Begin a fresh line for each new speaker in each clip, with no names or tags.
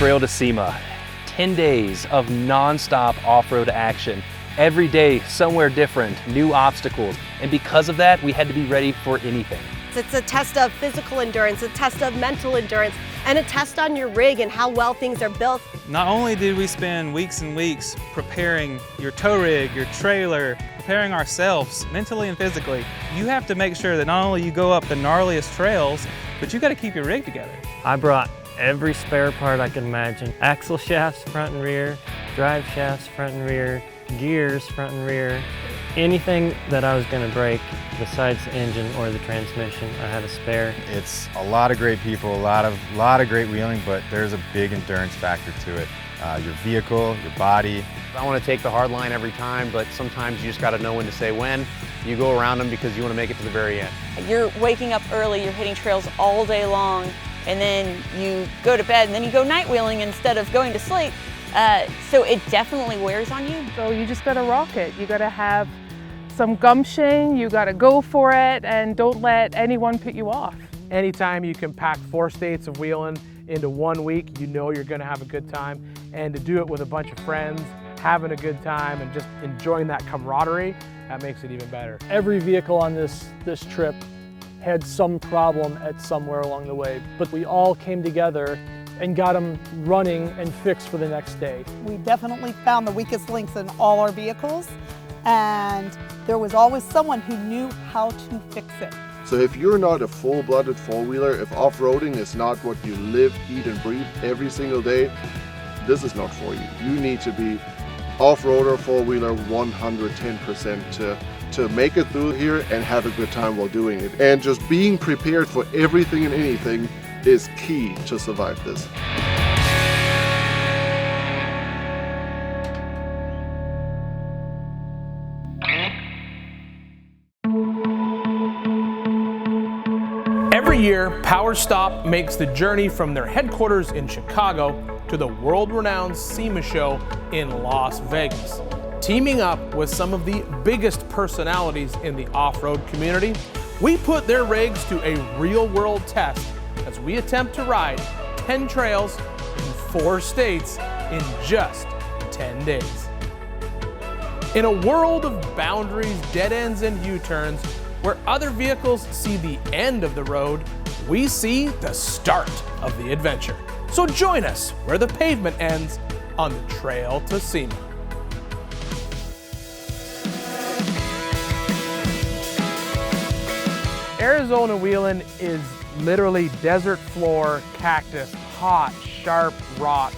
Trail to SEMA. 10 days of non-stop off-road action. Every day, somewhere different, new obstacles. And because of that, we had to be ready for anything.
It's a test of physical endurance, a test of mental endurance, and a test on your rig and how well things are built.
Not only did we spend weeks and weeks preparing your tow rig, your trailer, preparing ourselves mentally and physically, you have to make sure that not only you go up the gnarliest trails, but you got to keep your rig together.
I brought every spare part I could imagine. Axle shafts front and rear, drive shafts front and rear, gears front and rear. Anything that I was going to break besides the engine or the transmission, I had a spare.
It's a lot of great people, a lot of great wheeling, but there's a big endurance factor to it. Your vehicle, your body.
I want to take the hard line every time, but sometimes you just got to know when to say when. You go around them because you want to make it to the very end.
You're waking up early, you're hitting trails all day long, and then you go to bed, and then you go night wheeling instead of going to sleep. So it definitely wears on you.
So you just gotta rock it. You gotta have some gumption, you gotta go for it, and don't let anyone put you off.
Anytime you can pack 4 states of wheeling into 1 week, you know you're gonna have a good time. And to do it with a bunch of friends, having a good time, and just enjoying that camaraderie, that makes it even better.
Every vehicle on this trip had some problem at somewhere along the way, but we all came together and got them running and fixed for the next day.
We definitely found the weakest links in all our vehicles, and there was always someone who knew how to fix it.
So if you're not a full-blooded four-wheeler, if off-roading is not what you live, eat, and breathe every single day, this is not for you. You need to be off-roader, four-wheeler 110% to make it through here and have a good time while doing it. And just being prepared for everything and anything is key to survive this.
Every year, PowerStop makes the journey from their headquarters in Chicago to the world-renowned SEMA show in Las Vegas, teaming up with some of the biggest personalities in the off-road community. We put their rigs to a real-world test as we attempt to ride 10 trails in 4 states in just 10 days. In a world of boundaries, dead ends, and U-turns, where other vehicles see the end of the road, we see the start of the adventure. So join us where the pavement ends on the Trail to SEMA.
Arizona wheeling is literally desert floor, cactus, hot, sharp rock,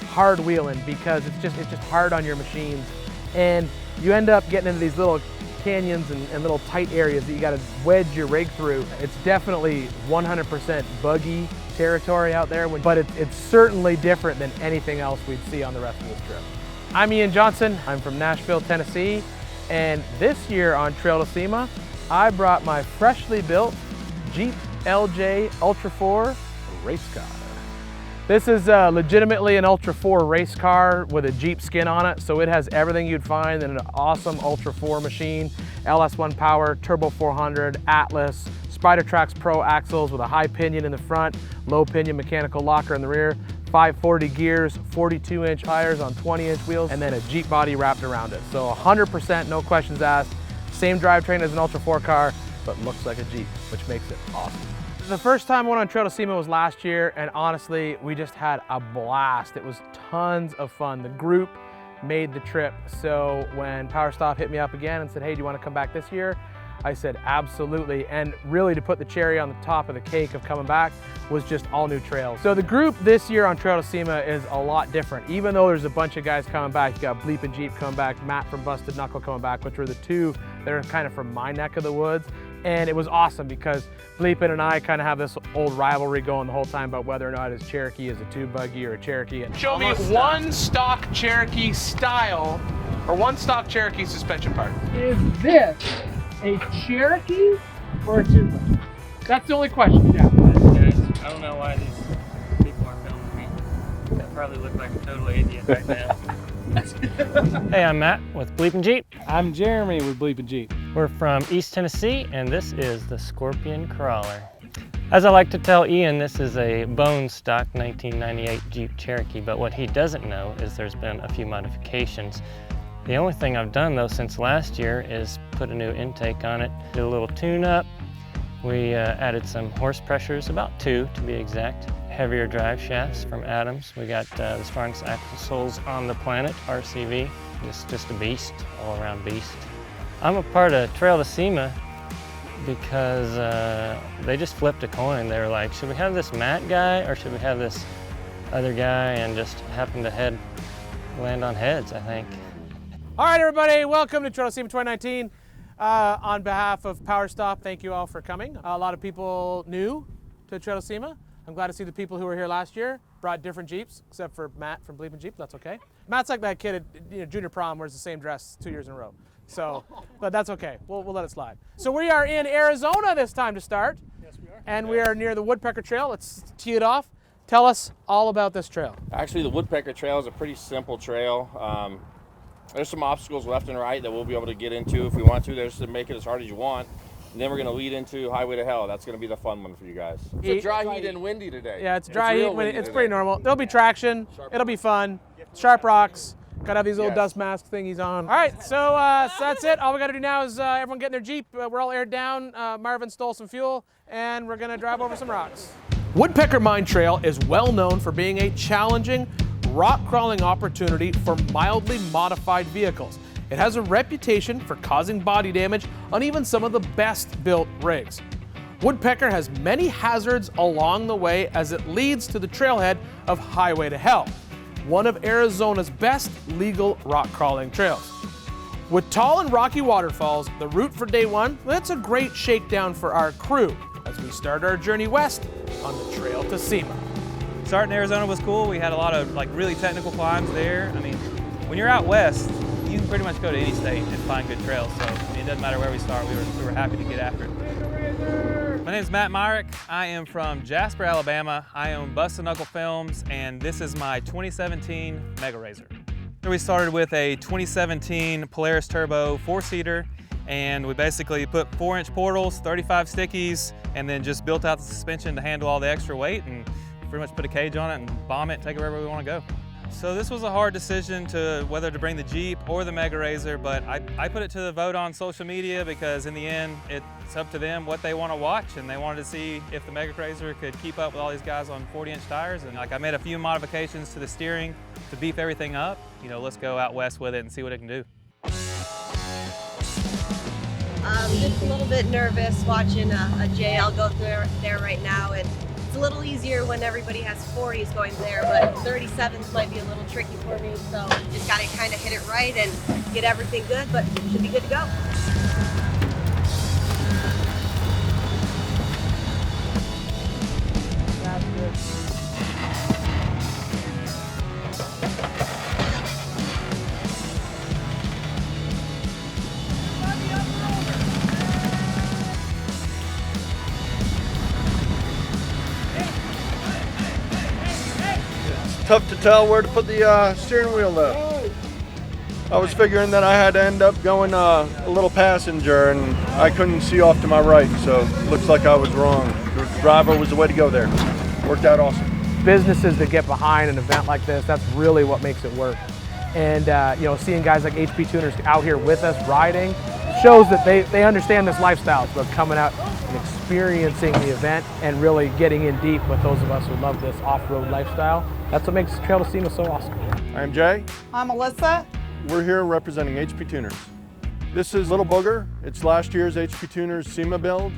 hard wheeling because it's just hard on your machines. And you end up getting into these little canyons and little tight areas that you gotta wedge your rig through. It's definitely 100% buggy territory out there, but it's certainly different than anything else we'd see on the rest of this trip. I'm Ian Johnson, I'm from Nashville, Tennessee, and this year on Trail to SEMA, I brought my freshly built Jeep LJ Ultra 4 race car. This is legitimately an Ultra 4 race car with a Jeep skin on it, so it has everything you'd find in an awesome Ultra 4 machine. LS1 power, Turbo 400, Atlas, Spider-Trax Pro axles with a high pinion in the front, low pinion mechanical locker in the rear, 540 gears, 42-inch tires on 20-inch wheels, and then a Jeep body wrapped around it. So 100%, no questions asked. Same drivetrain as an Ultra 4 car, but looks like a Jeep, which makes it awesome. The first time I went on Trail to SEMA was last year, and honestly, we just had a blast. It was tons of fun. The group made the trip. So when PowerStop hit me up again and said, hey, do you want to come back this year? I said, absolutely. And really to put the cherry on the top of the cake of coming back was just all new trails. So the group this year on Trail to SEMA is a lot different. Even though there's a bunch of guys coming back, you got Bleep and Jeep coming back, Matt from Busted Knuckle coming back, which were the two that are kind of from my neck of the woods. And it was awesome because Bleepin and I kind of have this old rivalry going the whole time about whether or not his Cherokee is a tube buggy or a Cherokee. And show me one stock Cherokee style or one stock Cherokee suspension part.
Is this a Cherokee or a tube buggy? That's the only question. Yeah.
Guys, I don't know why these people are filming me. I probably look like a total idiot right now. Hey, I'm Matt with Bleep and Jeep.
I'm Jeremy with Bleep and Jeep.
We're from East Tennessee, and this is the Scorpion Crawler. As I like to tell Ian, this is a bone stock 1998 Jeep Cherokee, but what he doesn't know is there's been a few modifications. The only thing I've done though since last year is put a new intake on it, did a little tune-up. We added some horse pressures, about 2 to be exact. Heavier drive shafts from Adams. We got the strongest axles on the planet, RCV. Just a beast, all around beast. I'm a part of Trail to SEMA because they just flipped a coin. They were like, should we have this Matt guy or should we have this other guy, and just happened to land on heads, I think.
All right, everybody, welcome to Trail to SEMA 2019. On behalf of PowerStop, thank you all for coming. A lot of people new to Trail to SEMA. I'm glad to see the people who were here last year brought different Jeeps, except for Matt from Bleepin' Jeep. That's okay. Matt's like that kid at junior prom wears the same dress 2 years in a row. So, but that's okay. We'll let it slide. So we are in Arizona this time to start. Yes, we are. And we are near the Woodpecker Trail. Let's tee it off. Tell us all about this trail.
Actually, the Woodpecker Trail is a pretty simple trail. There's some obstacles left and right that we'll be able to get into if we want to. There's to make it as hard as you want. And then we're going to lead into Highway to Hell. That's going to be the fun one for you guys.
It's a dry heat and windy today.
Yeah, it's dry heat. It's pretty normal. There'll be traction. It'll be fun. Sharp rocks. Gotta have these little dust mask thingies on. All right, so that's it. All we gotta do now is everyone get in their Jeep. We're all aired down. Marvin stole some fuel, and we're gonna drive over some rocks. Woodpecker Mine Trail is well known for being a challenging rock crawling opportunity for mildly modified vehicles. It has a reputation for causing body damage on even some of the best built rigs. Woodpecker has many hazards along the way as it leads to the trailhead of Highway to Hell, one of Arizona's best legal rock crawling trails. With tall and rocky waterfalls, the route for day one, that's a great shakedown for our crew as we start our journey west on the Trail to SEMA.
Starting in Arizona was cool. We had a lot of really technical climbs there. I mean, when you're out west, you can pretty much go to any state and find good trails. So it doesn't matter where we start. We were happy to get after it. My name is Matt Myrick. I am from Jasper, Alabama. I own Bust and Knuckle Films, and this is my 2017 Mega Razor. So we started with a 2017 Polaris Turbo 4-seater, and we basically put 4-inch portals, 35 stickies, and then just built out the suspension to handle all the extra weight, and pretty much put a cage on it and bomb it and take it wherever we want to go. So this was a hard decision to whether to bring the Jeep or the Mega Razor, but I put it to the vote on social media because in the end, it's up to them what they want to watch, and they wanted to see if the Mega Razor could keep up with all these guys on 40-inch tires. And I made a few modifications to the steering to beef everything up. Let's go out west with it and see what it can do.
Just a little bit nervous watching a JL go through there right now, and it's a little easier when everybody has 40s going there, but 37s might be a little tricky for me, so just got to kind of hit it right and get everything good, but should be good to go.
That's good.
Tough to tell where to put the steering wheel though. I was figuring that I had to end up going a little passenger, and I couldn't see off to my right, so looks like I was wrong. The driver was the way to go there. Worked out awesome.
Businesses that get behind an event like this, that's really what makes it work. And seeing guys like HP Tuners out here with us riding shows that they understand this lifestyle. So coming out and experiencing the event and really getting in deep with those of us who love this off-road lifestyle. That's what makes Trail to SEMA so awesome.
I'm Jay.
I'm Alyssa.
We're here representing HP Tuners. This is Little Booger. It's last year's HP Tuners SEMA build.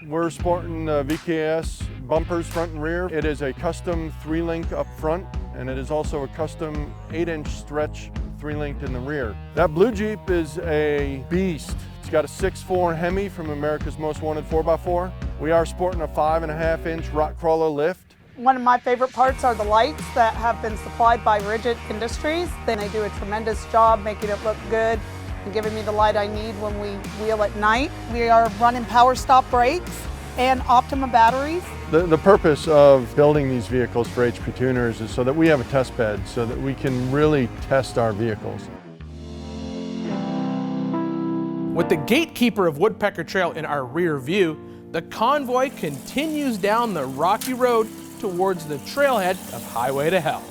We're sporting VKS bumpers front and rear. It is a custom 3-link up front, and it is also a custom 8-inch stretch 3-link in the rear. That blue Jeep is a beast. It's got a 6.4 Hemi from America's Most Wanted 4x4. We are sporting a 5.5-inch rock crawler lift.
One of my favorite parts are the lights that have been supplied by Rigid Industries. They do a tremendous job making it look good and giving me the light I need when we wheel at night. We are running PowerStop brakes and Optima batteries.
The purpose of building these vehicles for HP Tuners is so that we have a test bed so that we can really test our vehicles.
With the gatekeeper of Woodpecker Trail in our rear view, The convoy continues down the rocky road towards the trailhead of Highway to Hell,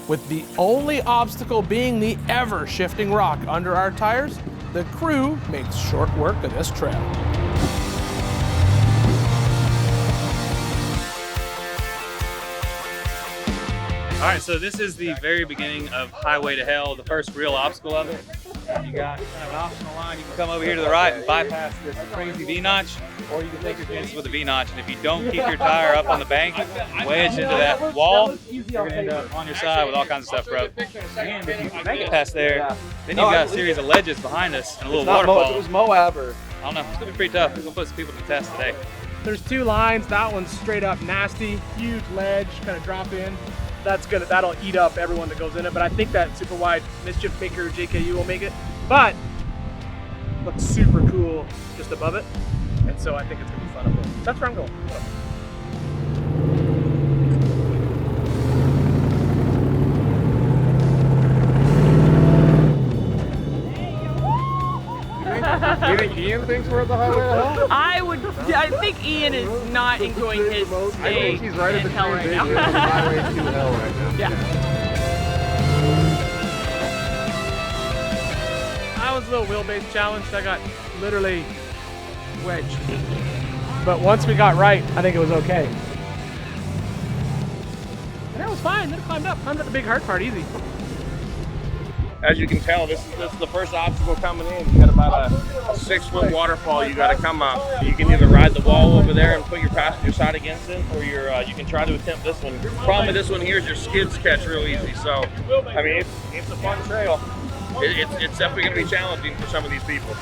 with the only obstacle being the ever-shifting rock under our tires. The crew makes short work of this trail.
All right, so this is the very beginning of Highway to Hell, the first real obstacle of it. You got kind of an optional line. You can come over here to the right and bypass this crazy V-notch, or you can take your chances with the V-notch. And if you don't keep your tire up on the bank, wedge into that wall, you're gonna end up on your side with all kinds of stuff broke. And if you make it past there, then you've got a series of ledges behind us and a little waterfall.
It was Moab or...
I don't know, it's gonna be pretty tough. We're gonna put some people to the test today.
There's two lines. That one's straight up nasty, huge ledge, kind of drop in. That'll eat up everyone that goes in it, but I think that super wide Mischief Maker JKU will make it. But looks super cool just above it, and so I think it's gonna be fun up there. That's where I'm going.
You think Ian thinks we're at the Highway to Hell?
I think Ian is not enjoying his stay
I think he's right
in
at the
hell right now.
on the Highway to Hell right now.
Yeah.
I was a little wheelbase challenged. I got literally wedged. But once we got right, I think it was okay. And it was fine. Then it climbed up the big hard part easy.
As you can tell, this is the first obstacle coming in. You got about a 6-foot waterfall you got to come up. You can either ride the wall over there and put your passenger side against it, or you can try to attempt this one. The problem with this one here is your skids catch real easy. So, I mean, it's a fun trail. It's definitely going to be challenging for some of these people.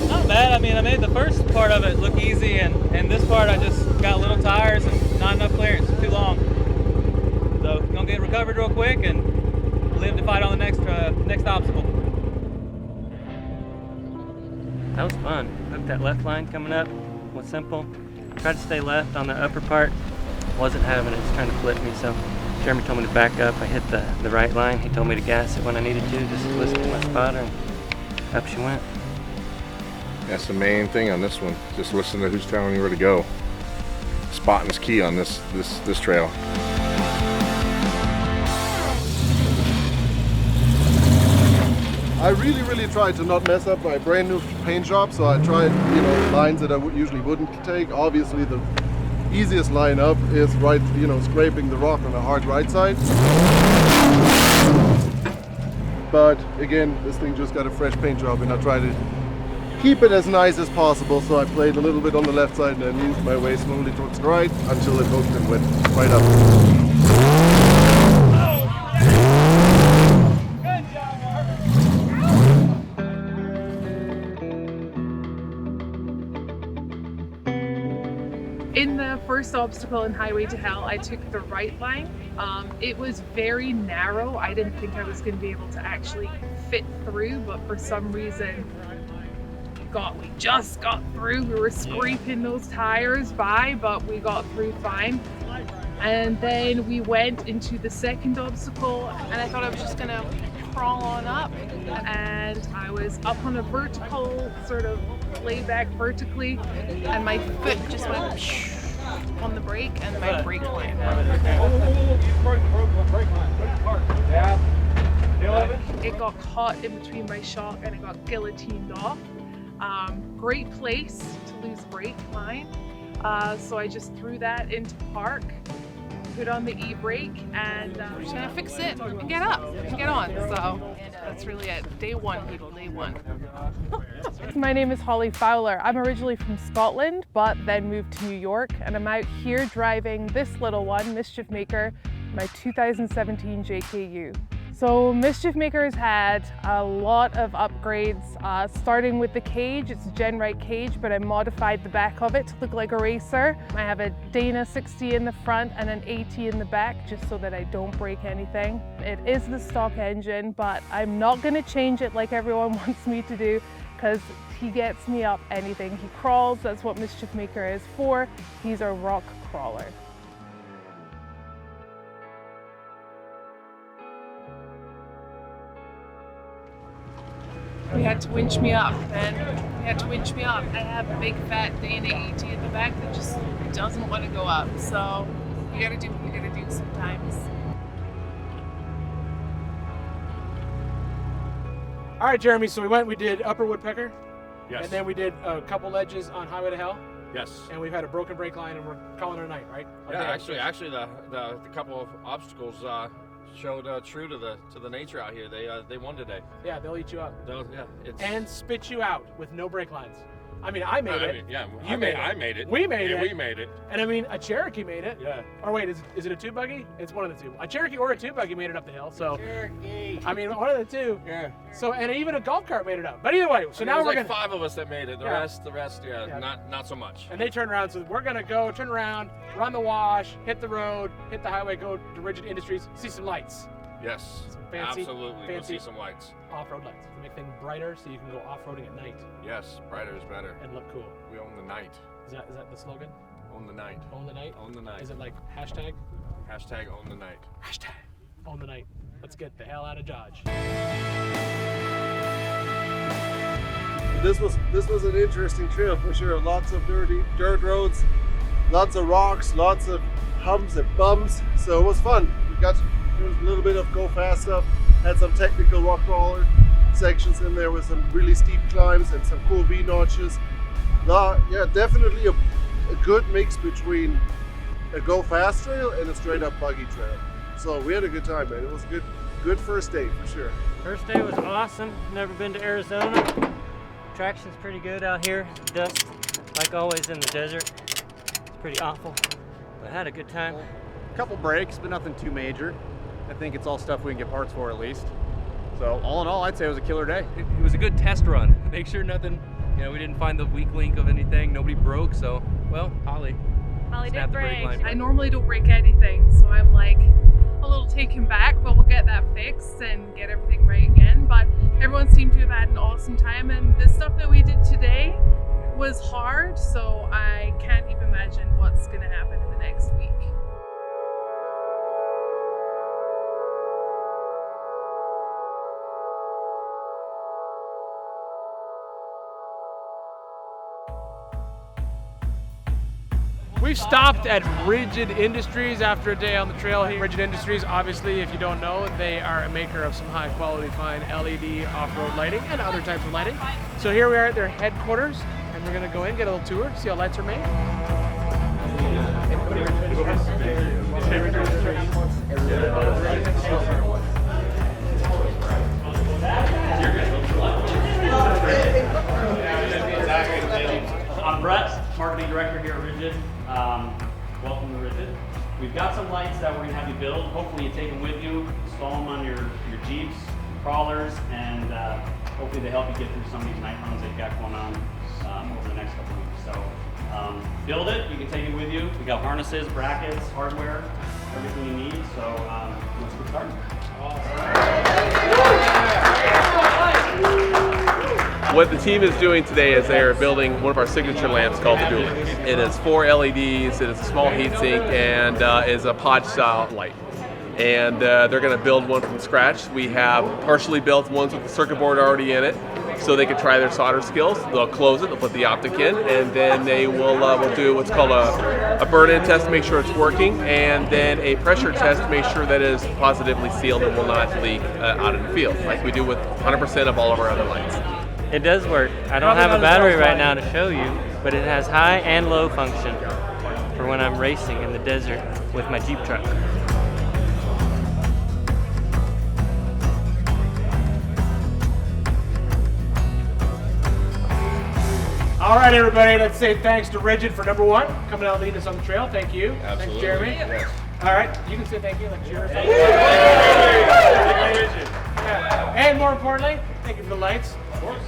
Not bad. I mean, I made the first part of it look easy, and this part I just got little tires and not enough clearance, too long. So, gonna get recovered real quick and live to fight on the next obstacle.
That was fun. Look, that left line coming up was simple. Tried to stay left on the upper part. Wasn't having it, just trying to flip me, so Jeremy told me to back up. I hit the right line. He told me to gas it when I needed to, just to listen to my spotter, and up she went.
That's the main thing on this one. Just listen to who's telling you where to go. Spotting is key on this trail.
I really tried to not mess up my brand new paint job, so I tried, lines that I usually wouldn't take. Obviously, the easiest line up is right, scraping the rock on the hard right side. But again, this thing just got a fresh paint job, and I tried to keep it as nice as possible. So I played a little bit on the left side and then moved my way slowly towards the right until it hooked and went right up.
In the first obstacle in Highway to Hell, I took the right line. It was very narrow. I didn't think I was going to be able to actually fit through, but for some reason, we just got through. We were scraping those tires by, but we got through fine. And then we went into the second obstacle, and I thought I was just going to crawl on up, and I was up on a vertical, sort of lay back vertically, and my foot just went on the brake, and my brake line. It got caught in between my shock and it got guillotined off. Great place to lose brake line, so I just threw that into park, put on the e-brake, and I'm just gonna fix it and get up and get on. So that's really it. Day one, people, day one. My name is Holly Fowler. I'm originally from Scotland, but then moved to New York, and I'm out here driving this little one, Mischief Maker, my 2017 JKU. So Mischief Maker has had a lot of upgrades, starting with the cage. It's a Gen Right cage, but I modified the back of it to look like a racer. I have a Dana 60 in the front and an 80 in the back, just so that I don't break anything. It is the stock engine, but I'm not gonna change it like everyone wants me to do, because he gets me up anything. He crawls, that's what Mischief Maker is for. He's a rock crawler. We had to winch me up, man. We had to winch me up. I have a big fat Dana AT in the back that just doesn't want to go up. So you gotta do what you gotta do sometimes.
All right, Jeremy, so we did Upper Woodpecker.
Yes.
And then we did a couple ledges on Highway to Hell.
Yes.
And we've had a broken brake line and we're calling it a night, right?
Yeah, actually the couple of obstacles showed true to the nature out here. They won today.
Yeah, they'll eat you up.
It's,
and spit you out with no brake lines. I mean, I made it.
Yeah,
you made it.
I made it.
We made it.
We made it.
And I mean, a Cherokee made it.
Yeah.
Or wait, is it a two buggy? It's one of the two. A Cherokee or a two buggy made it up the hill. So.
Cherokee.
I mean, one of the two.
Yeah.
So, and even a golf cart made it up. But either way, so now we're
like
gonna.
5 of us that made it. The rest, not so much.
And they turn around. So we're gonna go turn around, run the wash, hit the road, hit the highway, go to Rigid Industries, see some lights.
Yes.
Some fancy,
absolutely.
Fancy
go see some lights.
Off-road lights to make things brighter, so you can go off-roading at night.
Yes, brighter is better.
And look cool.
We own the night.
Is that the slogan?
Own the night.
Own the night?
Own the night.
Is it like hashtag?
Hashtag own the night.
Hashtag own the night. Let's get the hell out of Dodge.
This was an interesting trail for sure. Lots of dirty dirt roads, lots of rocks, lots of humps and bumps. So it was fun. We got a little bit of go fast stuff. Had some technical rock crawler sections in there with some really steep climbs and some cool V notches. Yeah, definitely a good mix between a go fast trail and a straight up buggy trail. So we had a good time, man. It was a good first day for sure.
First day was awesome. Never been to Arizona. Traction's pretty good out here. Dust, like always in the desert. It's pretty awful, but I had a good time.
A couple breaks, but nothing too major. I think it's all stuff we can get parts for at least. So all in all, I'd say it was a killer day.
It was a good test run. Make sure nothing, we didn't find the weak link of anything. Nobody broke, so, well, Holly
did break. I normally don't break anything, so I'm like a little taken back, but we'll get that fixed and get everything right again. But everyone seemed to have had an awesome time, and the stuff that we did today was hard, so I can't even imagine what's gonna happen in the next week.
We stopped at Rigid Industries after a day on the trail here. Rigid Industries, obviously, if you don't know, they are a maker of some high quality, fine LED off-road lighting and other types of lighting. So here we are at their headquarters, and we're gonna go in, get a little tour, see how lights are made.
I'm Brett, Marketing Director here at Rigid. Welcome to Rigid. We've got some lights that we're going to have you build. Hopefully you take them with you, install them on your Jeeps, crawlers, and hopefully they help you get through some of these night runs that you've got going on over the next couple weeks. So build it, you can take it with you. We got harnesses, brackets, hardware, everything you need. So let's get started.
What the team is doing today is they're building one of our signature lamps called the Dueler. It is 4 LEDs, it is a small heatsink, and is a pod style light. And they're going to build one from scratch. We have partially built ones with the circuit board already in it, so they can try their solder skills. They'll close it, they'll put the optic in, and then they will do what's called a burn-in test to make sure it's working, and then a pressure test to make sure that it is positively sealed and will not leak out in the field, like we do with 100% of all of our other lights.
It does work. I don't have a battery right now to show you, but it has high and low function for when I'm racing in the desert with my Jeep truck.
All right, everybody, let's say thanks to Rigid for number 1, coming out leading us on the trail. Thank you.
Absolutely.
Thanks, Jeremy.
Yes.
All right, you can say thank you, like cheers. Yeah. And more importantly, thank you for the lights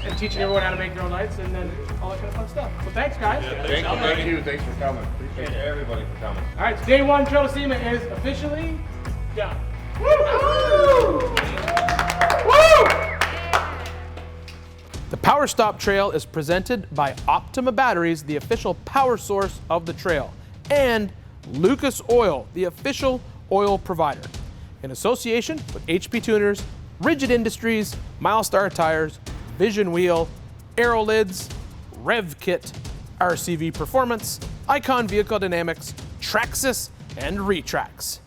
and teaching everyone how to make their own lights and then all that kind of fun stuff. So thanks, guys.
Yeah, thank you. Thanks for coming. Appreciate everybody for coming.
All right, so day 1 Trail to SEMA is officially done. Woo! Woo!
The PowerStop Trail is presented by Optima Batteries, the official power source of the trail, and Lucas Oil, the official oil provider, in association with HP Tuners, Rigid Industries, Milestar Tires, Vision Wheel, Aero Lids, Rev Kit, RCV Performance, Icon Vehicle Dynamics, Traxxas, and Retrax.